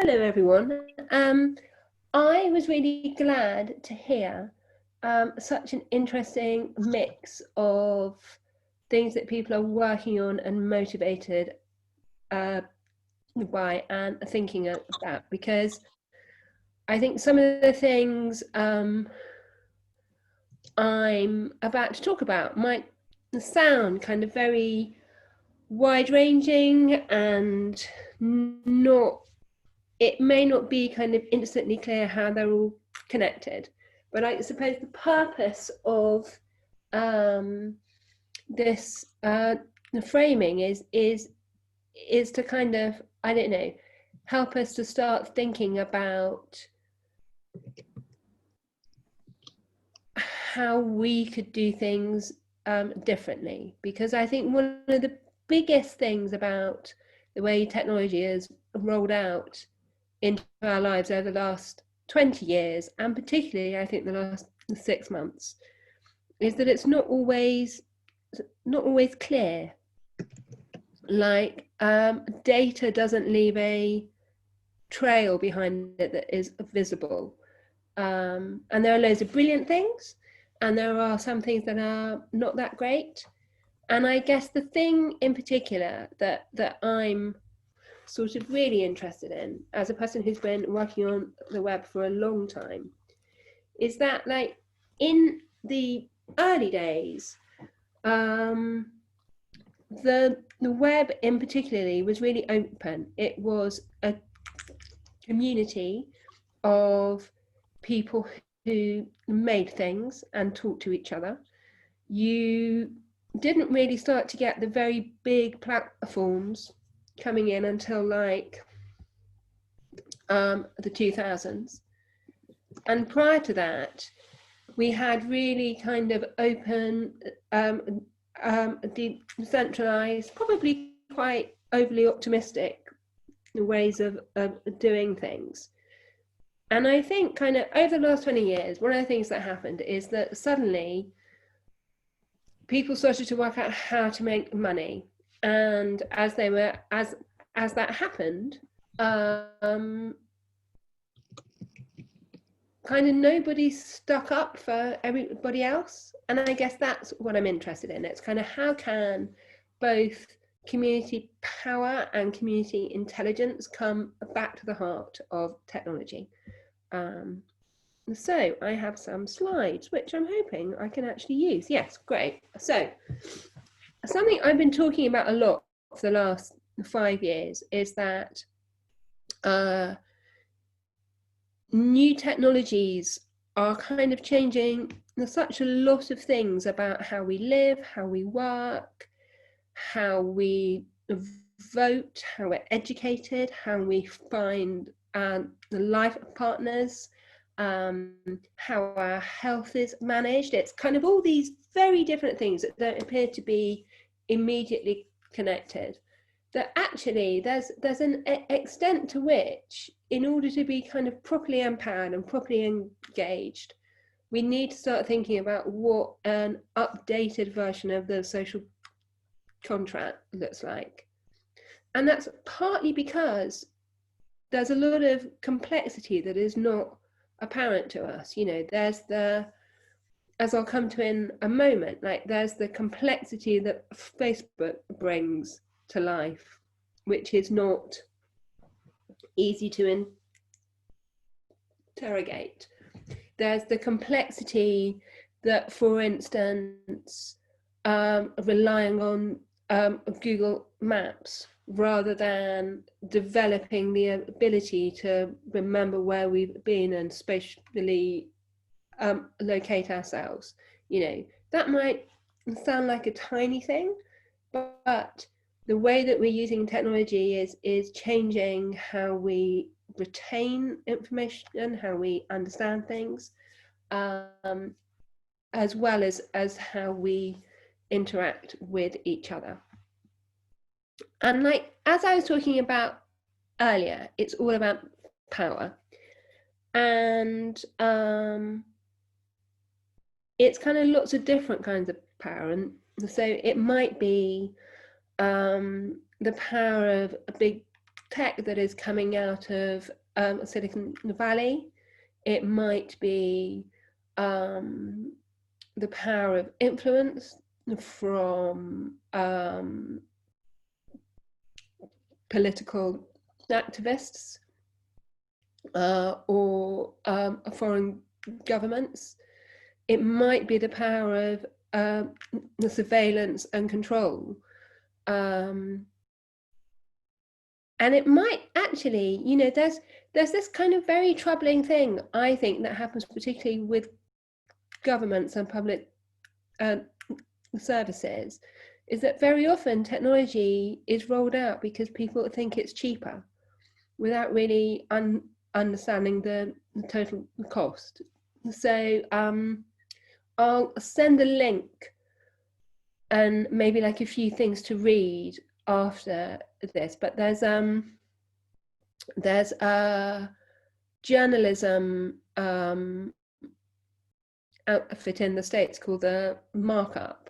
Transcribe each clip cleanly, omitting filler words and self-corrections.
Hello, everyone. I was really glad to hear such an interesting mix of things that people are working on and motivated by and thinking about, because I think some of the things I'm about to talk about might sound kind of very wide-ranging and not it may not be kind of instantly clear how they're all connected, but I suppose the purpose of this the framing is to kind of, I don't know, help us to start thinking about how we could do things differently, because I think one of the biggest things about the way technology is rolled out into our lives over the last 20 years, and particularly I think the last 6 months, is that it's not always clear. Like data doesn't leave a trail behind it that is visible, and there are loads of brilliant things, and there are some things that are not that great. And I guess the thing in particular that I'm sort of really interested in, as a person who's been working on the web for a long time, is that, like, in the early days, the web in particularly was really open. It was a community of people who made things and talked to each other. You didn't really start to get the very big platforms coming in until like the 2000s. And prior to that, we had really kind of open, decentralized, probably quite overly optimistic ways of doing things. And I think kind of over the last 20 years, one of the things that happened is that suddenly people started to work out how to make money. And as that happened, kind of nobody stuck up for everybody else. And I guess that's what I'm interested in. It's kind of how can both community power and community intelligence come back to the heart of technology. So I have some slides, which I'm hoping I can actually use. Yes, great. So something I've been talking about a lot for the last 5 years is that new technologies are kind of changing such a lot of things about how we live, how we work, how we vote, how we're educated, how we find the life partners, how our health is managed. It's kind of all these very different things that don't appear to be immediately connected, that actually there's an extent to which, in order to be kind of properly empowered and properly engaged, we need to start thinking about what an updated version of the social contract looks like. And that's partly because there's a lot of complexity that is not apparent to us. You know, there's the, as I'll come to in a moment, like there's the complexity that Facebook brings to life, which is not easy to interrogate. There's the complexity that, for instance, relying on Google Maps rather than developing the ability to remember where we've been and spatially locate ourselves. You know, that might sound like a tiny thing, but the way that we're using technology is changing how we retain information, how we understand things, as well as how we interact with each other. And like, as I was talking about earlier, it's all about power. And it's kind of lots of different kinds of power. And so it might be the power of big tech that is coming out of Silicon Valley. It might be the power of influence from political activists or foreign governments. It might be the power of the surveillance and control. And it might actually, you know, there's this kind of very troubling thing, I think, that happens particularly with governments and public services, is that very often technology is rolled out because people think it's cheaper without really understanding the total cost. So I'll send a link and maybe like a few things to read after this, but there's a journalism outfit in the States called the Markup,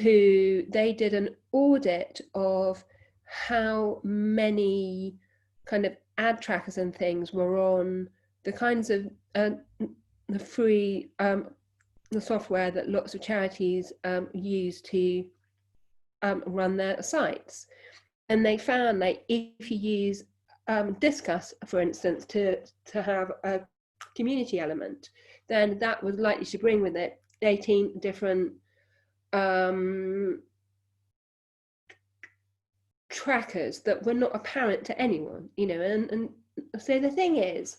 who they did an audit of how many kind of ad trackers and things were on the kinds of the free the software that lots of charities use to run their sites. And they found that if you use Disqus, for instance, to have a community element, then that was likely to bring with it 18 different trackers that were not apparent to anyone, you know. And so the thing is,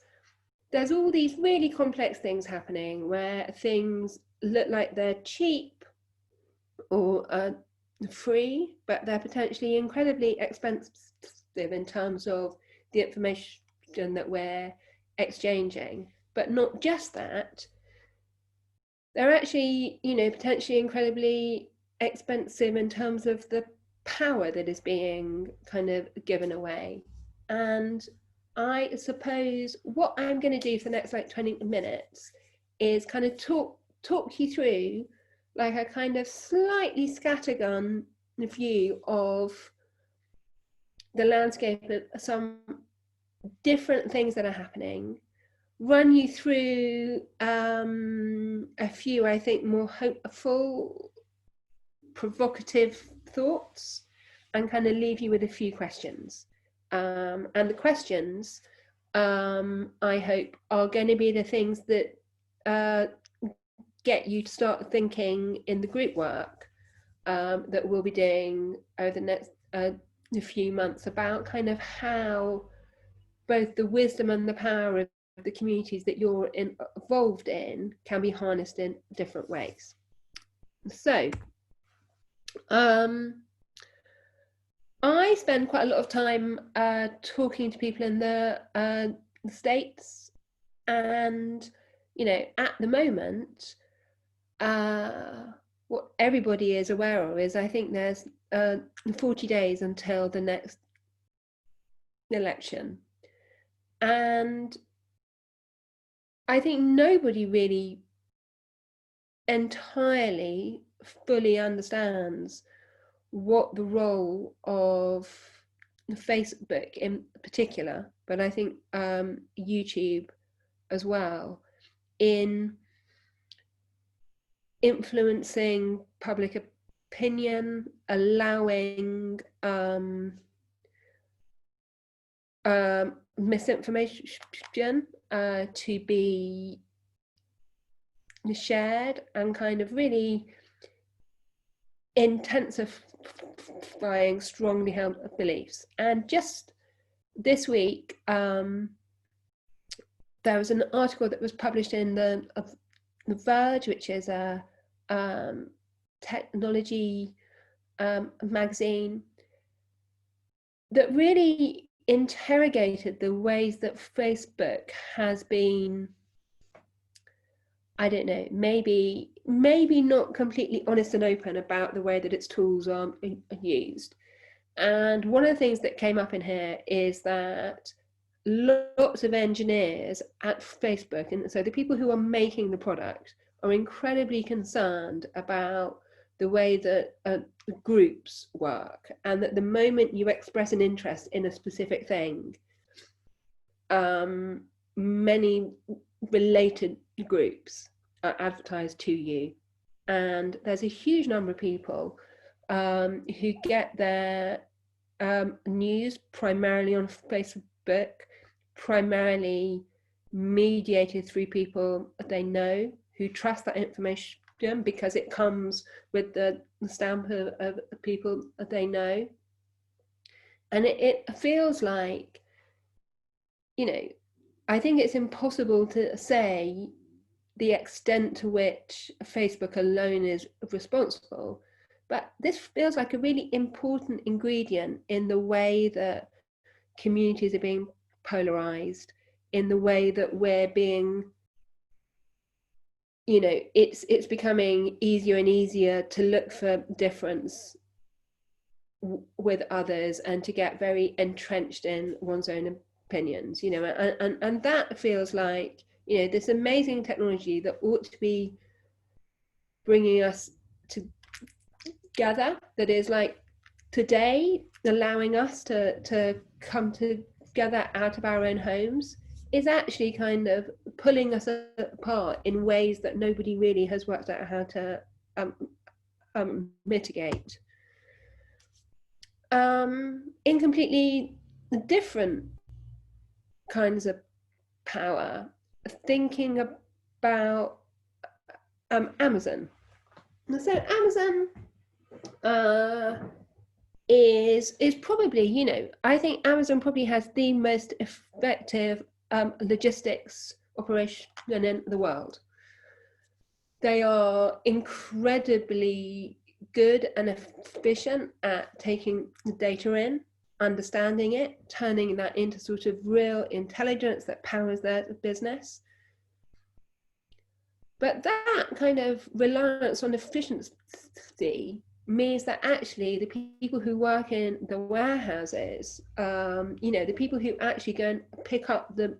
there's all these really complex things happening where things look like they're cheap or free, but they're potentially incredibly expensive in terms of the information that we're exchanging. But not just that, they're actually, you know, potentially incredibly expensive in terms of the power that is being kind of given away. And I suppose what I'm going to do for the next like 20 minutes is kind of talk you through like a kind of slightly scattergun view of the landscape of some different things that are happening, run you through a few, I think, more hopeful, provocative thoughts, and kind of leave you with a few questions. And the questions, I hope, are going to be the things that get you to start thinking in the group work that we'll be doing over the next few months about kind of how both the wisdom and the power of the communities that you're involved in can be harnessed in different ways. So I spend quite a lot of time talking to people in the States, and you know, at the moment what everybody is aware of is I think there's 40 days until the next election, and I think nobody really entirely fully understands what the role of Facebook in particular, but I think YouTube as well, in influencing public opinion, allowing misinformation to be shared, and kind of really intensifying strongly held beliefs. And just this week, there was an article that was published in the Verge, which is a technology magazine, that really interrogated the ways that Facebook has been, I don't know, maybe not completely honest and open about the way that its tools are used. And one of the things that came up in here is that lots of engineers at Facebook, and so the people who are making the product, are incredibly concerned about the way that groups work, and that the moment you express an interest in a specific thing, many related groups are advertised to you. And there's a huge number of people who get their news primarily on Facebook, primarily mediated through people they know who trust that information because it comes with the stamp of people they know. And it feels like, you know, I think it's impossible to say the extent to which Facebook alone is responsible, but this feels like a really important ingredient in the way that communities are being polarized, in the way that we're being, you know, it's becoming easier and easier to look for difference with others and to get very entrenched in one's own opinions, you know, and that feels like, you know, this amazing technology that ought to be bringing us together, that is like today allowing us to come together out of our own homes, is actually kind of pulling us apart in ways that nobody really has worked out how to mitigate. In completely different kinds of power, thinking about Amazon. So Amazon is probably, you know, I think Amazon probably has the most effective logistics operation in the world. They are incredibly good and efficient at taking the data in, understanding it, turning that into sort of real intelligence that powers their business. But that kind of reliance on efficiency means that actually the people who work in the warehouses, you know, the people who actually go and pick up the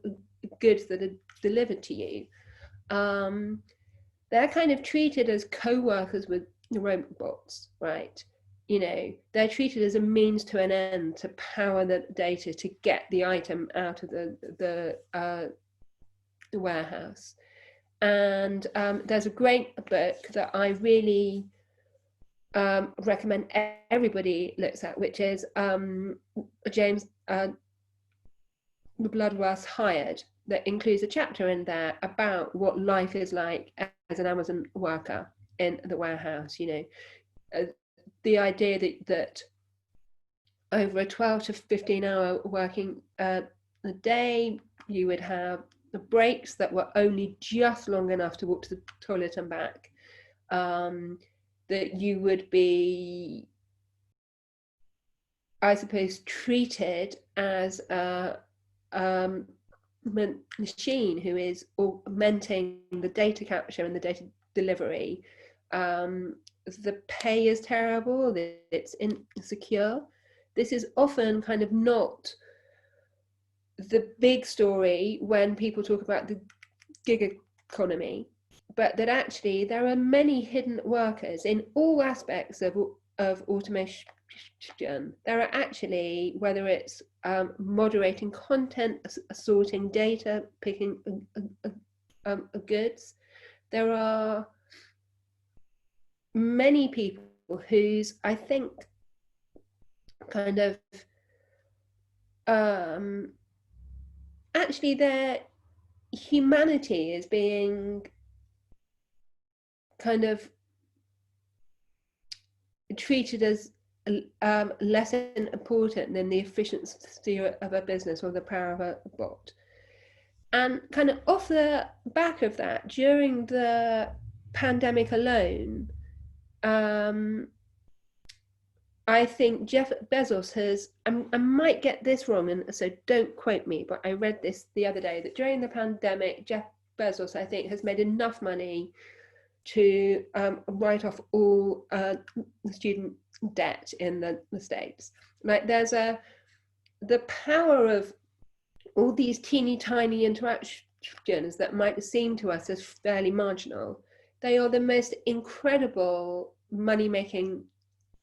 goods that are delivered to you, they're kind of treated as co-workers with the robots, right? You know, they're treated as a means to an end to power the data to get the item out of the warehouse. And there's a great book that I really recommend everybody looks at, which is James Bloodworth's Hired, that includes a chapter in there about what life is like as an Amazon worker in the warehouse. You know, the idea that over a 12 to 15 hour working a day, you would have the breaks that were only just long enough to walk to the toilet and back, that you would be, I suppose, treated as a machine who is augmenting the data capture and the data delivery. The pay is terrible, it's insecure. This is often kind of not the big story when people talk about the gig economy, but that actually there are many hidden workers in all aspects of automation. There are actually, whether it's moderating content, sorting data, picking goods, there are many people whose, I think, kind of actually their humanity is being kind of treated as less important than the efficiency of a business or the power of a bot. And kind of off the back of that, during the pandemic alone, I think Jeff Bezos has, I might get this wrong, and so don't quote me, but I read this the other day, that during the pandemic, Jeff Bezos, I think, has made enough money to write off all student debt in the States. Like, there's the power of all these teeny tiny interactions that might seem to us as fairly marginal. They are the most incredible money-making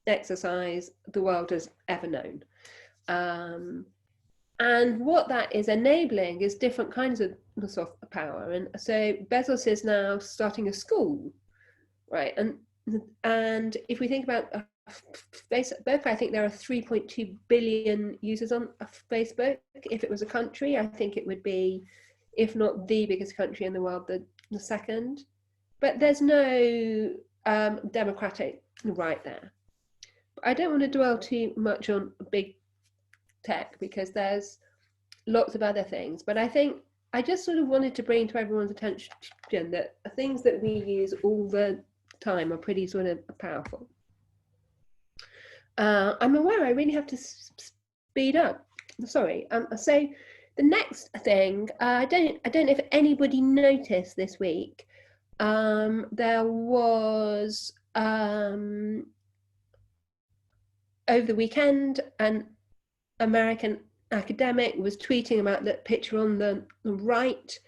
exercise the world has ever known. And what that is enabling is different kinds of soft power. And so Bezos is now starting a school, right? And if we think about Facebook, I think there are 3.2 billion users on Facebook. If it was a country, I think it would be, if not the biggest country in the world, the second. But there's no democratic right there. I don't want to dwell too much on big tech because there's lots of other things, but I think I just sort of wanted to bring to everyone's attention that things that we use all the time are pretty sort of powerful. I'm aware I really have to speed up. Sorry. So the next thing, I don't know if anybody noticed this week. There was over the weekend an American academic was tweeting about the picture on the right,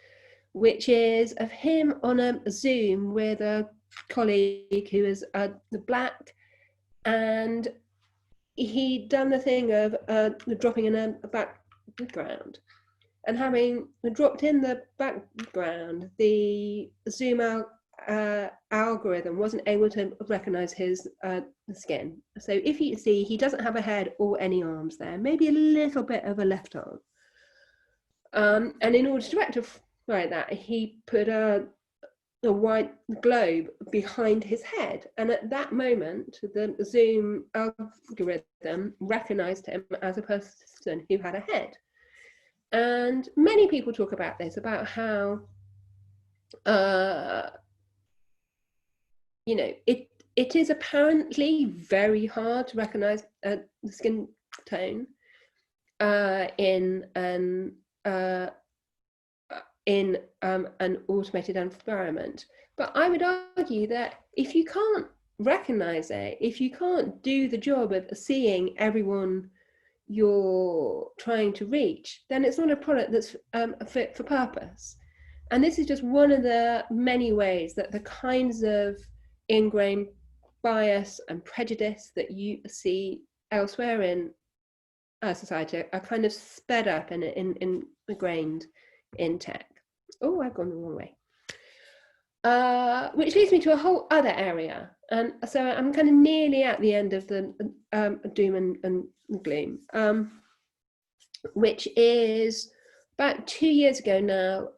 which is of him on a Zoom with a colleague who is black, and he'd done the thing of dropping in a background, and having dropped in the background, the Zoom algorithm wasn't able to recognize his skin. So if you see, he doesn't have a head or any arms there, maybe a little bit of a left arm. And in order to rectify that, he put a white globe behind his head. And at that moment, the Zoom algorithm recognized him as a person who had a head. And many people talk about this, about how you know, it is apparently very hard to recognize the skin tone in an automated environment. But I would argue that if you can't recognize it, if you can't do the job of seeing everyone you're trying to reach, then it's not a product that's fit for purpose. And this is just one of the many ways that the kinds of ingrained bias and prejudice that you see elsewhere in society are kind of sped up and ingrained in tech. Oh, I've gone the wrong way. Which leads me to a whole other area. And so I'm kind of nearly at the end of the doom and gloom, which is about 2 years ago now,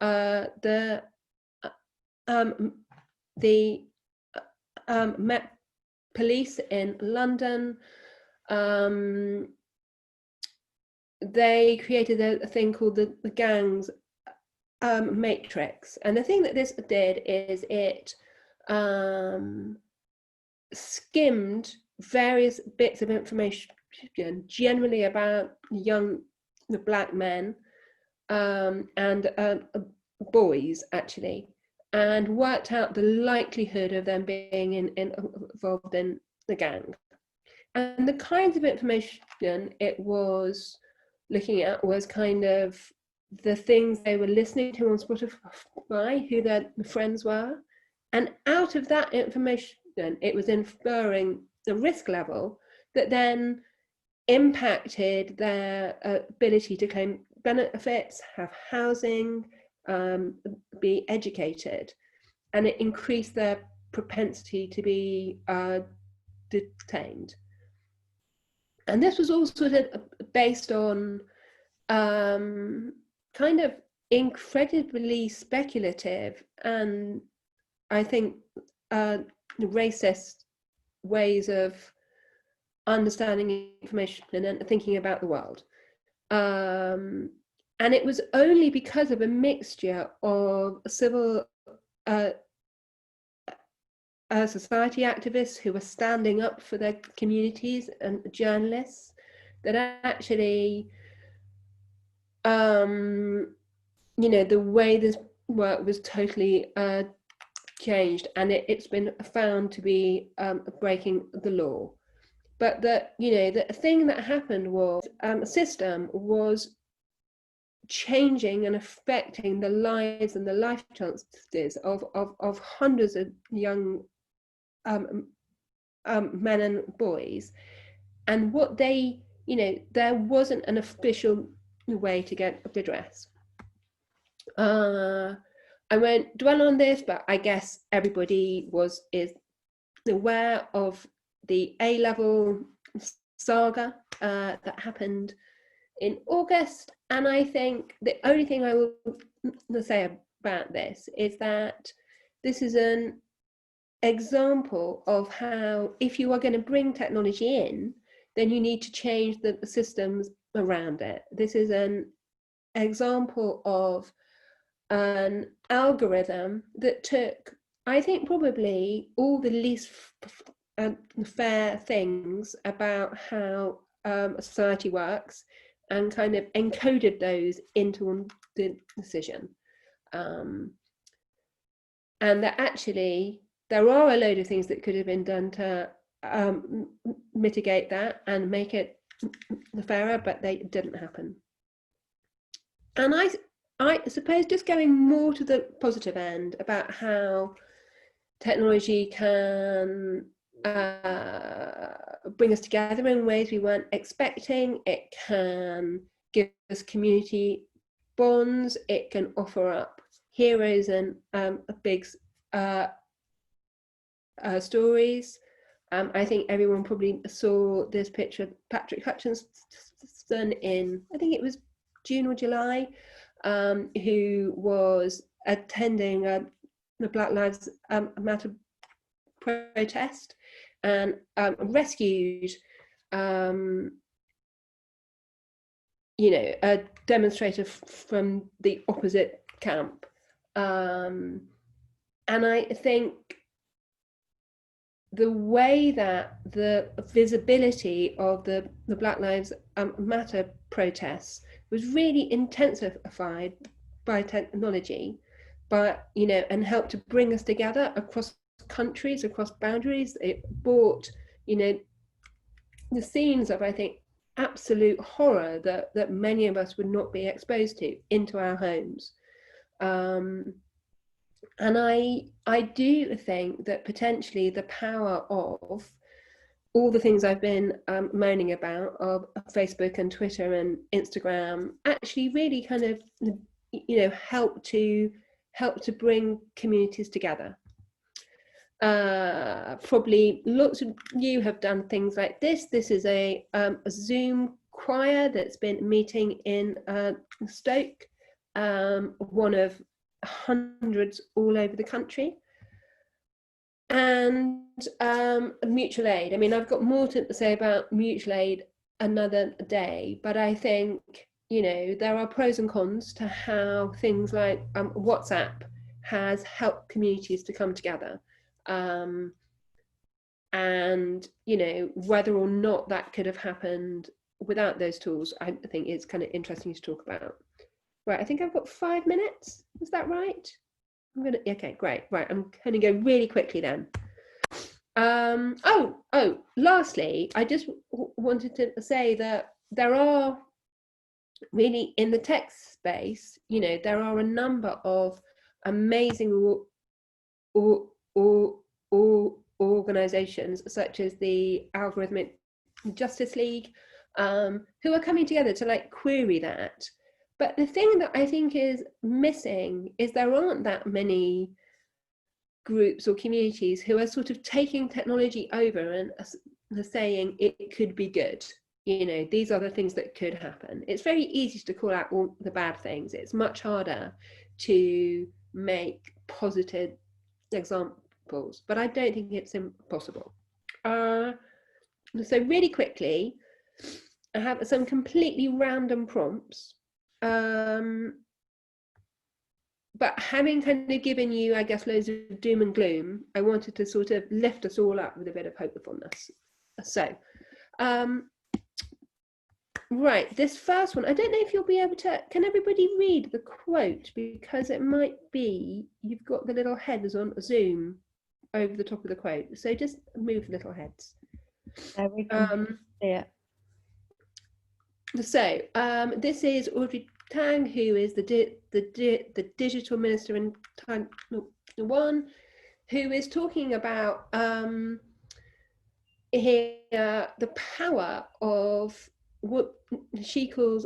the Met Police in London, they created a thing called the gangs matrix. And the thing that this did is it skimmed various bits of information, generally about young black men and boys, actually, and worked out the likelihood of them being involved in the gang. And the kinds of information it was looking at was kind of the things they were listening to on Spotify, who their friends were. And out of that information, it was inferring the risk level that then impacted their ability to claim benefits, have housing, be educated, and it increased their propensity to be detained. And this was all sort of based on kind of incredibly speculative and, I think, racist ways of understanding information and thinking about the world. And it was only because of a mixture of civil society activists who were standing up for their communities and journalists that actually, you know, the way this work was totally changed, and it's been found to be breaking the law. But you know, the thing that happened was a system was changing and affecting the lives and the life chances of hundreds of young men and boys, and what they, there wasn't an official way to get redress. I won't dwell on this, but I guess everybody is aware of the A-level saga that happened in August. And I think the only thing I will say about this is that this is an example of how, if you are going to bring technology in, then you need to change the systems around it. This is an example of an algorithm that took, I think, probably all the least fair things about how a society works and kind of encoded those into the decision. And that actually there are a load of things that could have been done to mitigate that and make it fairer, but they didn't happen. And I suppose just going more to the positive end about how technology can bring us together in ways we weren't expecting. It can give us community bonds. It can offer up heroes and big stories. I think everyone probably saw this picture of Patrick Hutchinson in, I think it was June or July, who was attending the Black Lives Matter protest and rescued, a demonstrator from the opposite camp. And I think the way that the visibility of the Black Lives Matter protests was really intensified by technology, but and helped to bring us together across countries, across boundaries. It brought the scenes of, I think, absolute horror that many of us would not be exposed to into our homes. And I do think that potentially the power of all the things I've been moaning about, of Facebook and Twitter and Instagram, actually really kind of help to bring communities together. Probably lots of you have done things like this. This is a Zoom choir that's been meeting in Stoke, one of hundreds all over the country. And mutual aid. I mean, I've got more to say about mutual aid another day, but I think there are pros and cons to how things like WhatsApp has helped communities to come together. And whether or not that could have happened without those tools, I think it's kind of interesting to talk about. Right, I think I've got 5 minutes. Is that right? Okay, great. Right, I'm going to go really quickly then. Lastly, I just wanted to say that there are really, in the tech space, there are a number of amazing organizations such as the Algorithmic Justice League, who are coming together to query that. But the thing that I think is missing is there aren't that many groups or communities who are sort of taking technology over and saying it could be good. These are the things that could happen. It's very easy to call out all the bad things. It's much harder to make positive examples, but I don't think it's impossible. So really quickly, I have some completely random prompts. But having kind of given you, I guess, loads of doom and gloom, I wanted to sort of lift us all up with a bit of hopefulness. So, right, this first one, I don't know if you'll be able to, can everybody read the quote? Because it might be, you've got the little heads on Zoom over the top of the quote. So just move the little heads. We can see it. So this is Audrey Tang, who is the digital minister in Taiwan, who is talking about here the power of what she calls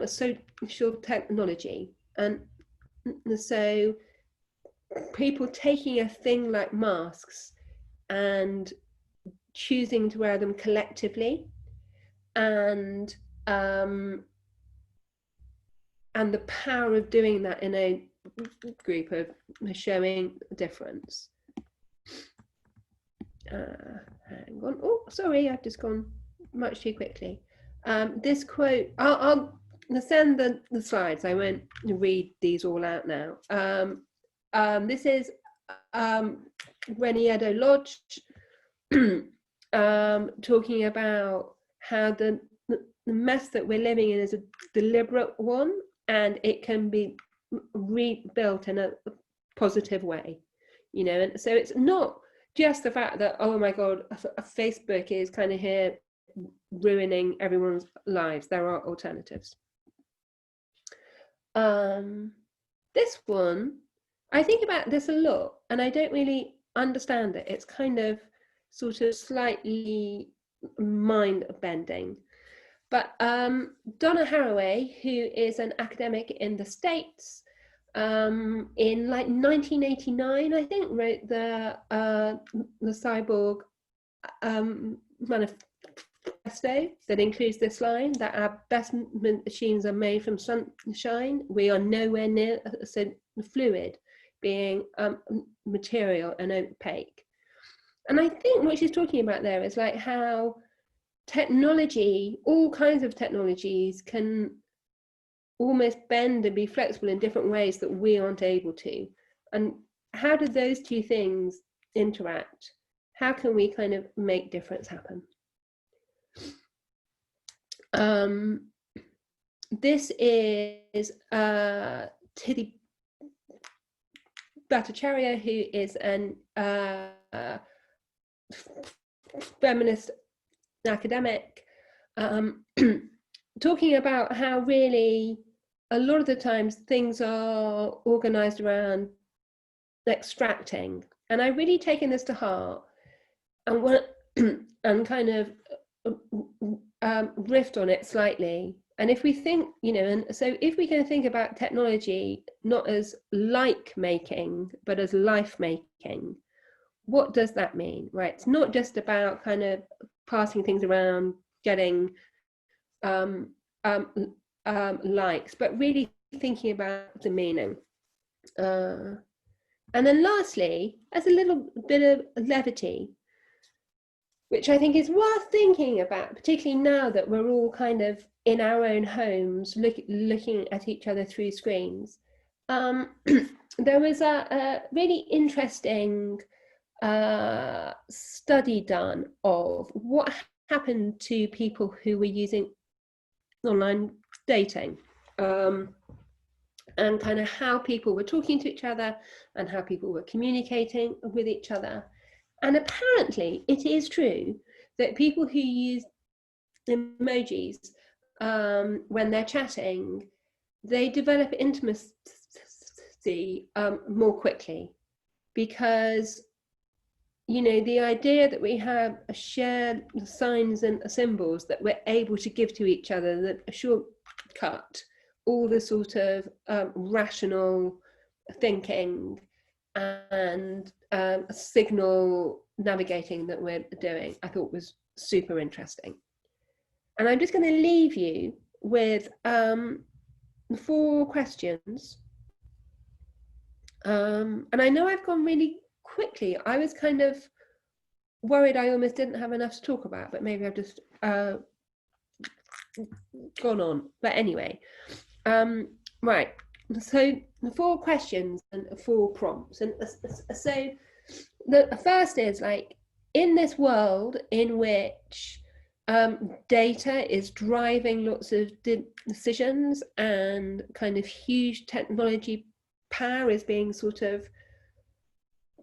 social technology. And so people taking a thing like masks and choosing to wear them collectively, and the power of doing that in a group of showing a difference. Hang on. Oh, sorry, I've just gone much too quickly. This quote, I'll send the slides. I won't read these all out now. This is Reniero Lodge talking about how the mess that we're living in is a deliberate one, and it can be rebuilt in a positive way, you know. And so it's not just the fact that, oh my God, Facebook is kind of here ruining everyone's lives. There are alternatives. This one, I think about this a lot, and I don't really understand it. It's kind of sort of slightly mind-bending. But Donna Haraway, who is an academic in the States, in like 1989, I think, wrote the Cyborg Manifesto that includes this line, that our best machines are made from sunshine. We are nowhere near so fluid, being material and opaque. And I think what she's talking about there is like how technology, all kinds of technologies, can almost bend and be flexible in different ways that we aren't able to. And how do those two things interact? How can we kind of make difference happen? This is Tidhi Bhattacharya, who is an feminist academic, talking about how really a lot of the times things are organized around extracting. And I've really taken this to heart and kind of riffed on it slightly. And if we think, you know, and so if we can think about technology not as like making, but as life making, what does that mean, right? It's not just about kind of passing things around, getting likes, but really thinking about the meaning. And then lastly, as a little bit of levity, which I think is worth thinking about, particularly now that we're all kind of in our own homes, looking at each other through screens. There was a really interesting study done of what happened to people who were using online dating, and kind of how people were talking to each other and how people were communicating with each other. And apparently it is true that people who use emojis when they're chatting, they develop intimacy more quickly, because, you know, the idea that we have a shared signs and symbols that we're able to give to each other, that a shortcut all the sort of rational thinking and signal navigating that we're doing, I thought was super interesting. And I'm just going to leave you with 4 questions. And I know I've gone really quickly. I was kind of worried I almost didn't have enough to talk about, but maybe I've just gone on. But anyway, right. So 4 questions and 4 prompts. And so the first is, like, in this world in which data is driving lots of decisions and kind of huge technology power is being sort of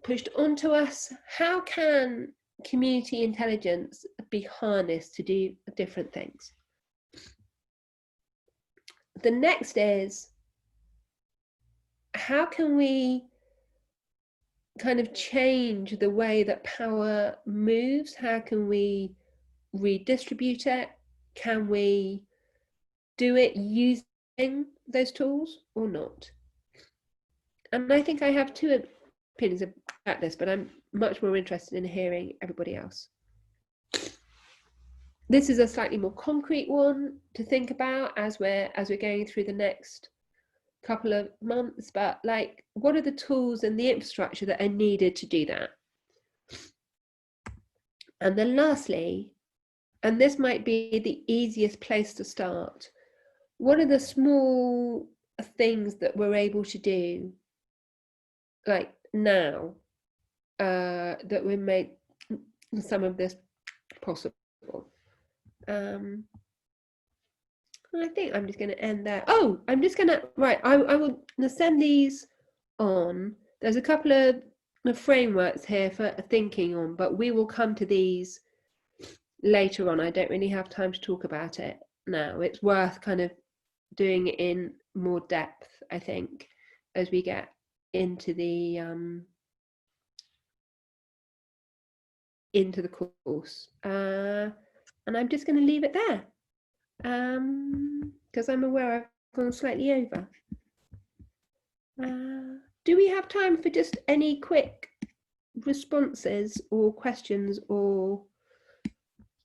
pushed onto us, how can community intelligence be harnessed to do different things? The next is, how can we kind of change the way that power moves? How can we redistribute it? Can we do it using those tools or not? And I think I have two opinions about this, but I'm much more interested in hearing everybody else. This is a slightly more concrete one to think about as we're going through the next couple of months, but like, what are the tools and the infrastructure that are needed to do that? And then lastly, and this might be the easiest place to start, what are the small things that we're able to do like now that will make some of this possible? I think I'm just going to end there. Oh, I'm just going to, right, I will send these on. There's a couple of frameworks here for thinking on, but we will come to these later on. I don't really have time to talk about it now. It's worth kind of doing it in more depth, I think, as we get into the course. And I'm just going to leave it there because I'm aware I've gone slightly over. Do we have time for just any quick responses or questions or?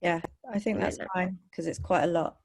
Yeah, I think that's fine because it's quite a lot.